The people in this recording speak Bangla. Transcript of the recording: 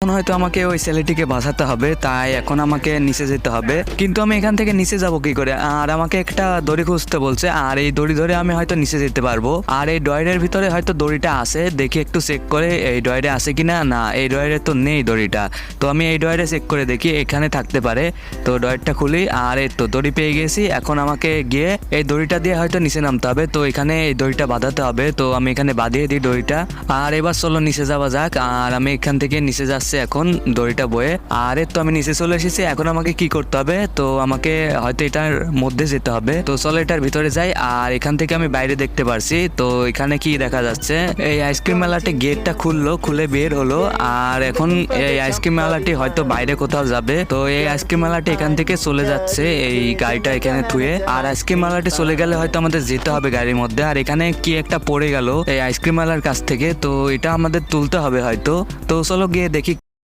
এখন হয়তো আমাকে ওই ছেলেটিকে বাঁচাতে হবে, তাই এখন আমাকে নিচে যেতে হবে। কিন্তু আমি এখান থেকে নিচে যাব কি করে? আর আমাকে একটা দড়ি খুঁজতে বলছে, আর এই দড়ি ধরে আমি হয়তো নিচে যেতে পারবো। আর এই ড্রয়ারের ভিতরে হয়তো দড়িটা আছে, দেখি একটু চেক করে এই ড্রয়ারে আছে কিনা। না, এই ড্রয়ারে তো নেই দড়িটা। তো আমি এই ড্রয়ারে চেক করে দেখি এখানে থাকতে পারে। তো ড্রয়ারটা খুলি, আর এই তো দড়ি পেয়ে গেছি। এখন আমাকে গিয়ে এই দড়িটা দিয়ে হয়তো নিচে নামতে হবে। তো এখানে এই দড়িটা বাঁধাতে হবে, তো আমি এখানে বাঁধিয়ে দিই দড়িটা। আর এবার চলো নিচে যাওয়া যাক। আর আমি এখান থেকে নিচে যাচ্ছি এখন দড়িটা বয়ে। আর তো আমি নিচে চলে এসেছি। এখন আমাকে কি করতে হবে? তো আমাকে হয়তো এটার মধ্যে যেতে হবে। তো চলো এটার ভিতরে যাই। আর এখান থেকে আমি বাইরে দেখতে পারছি, তো এখানে কি দেখা যাচ্ছে, এই আইসক্রিম মেলাটি গেটটা খুললো, খুলে বের হলো। আর এখন এই আইসক্রিম মেলাটি হয়তো বাইরে কোথাও যাবে। তো এই আইসক্রিম মেলাটি এখান থেকে চলে যাচ্ছে, এই গাড়িটা এখানে থুয়ে। আর আইসক্রিম মেলাটি চলে গেলে হয়তো আমাদের যেতে হবে গাড়ির মধ্যে। আর এখানে কি একটা পড়ে গেল এই আইসক্রিম মেলার কাছ থেকে, তো এটা আমাদের তুলতে হবে হয়তো। তো চলো গিয়ে দেখি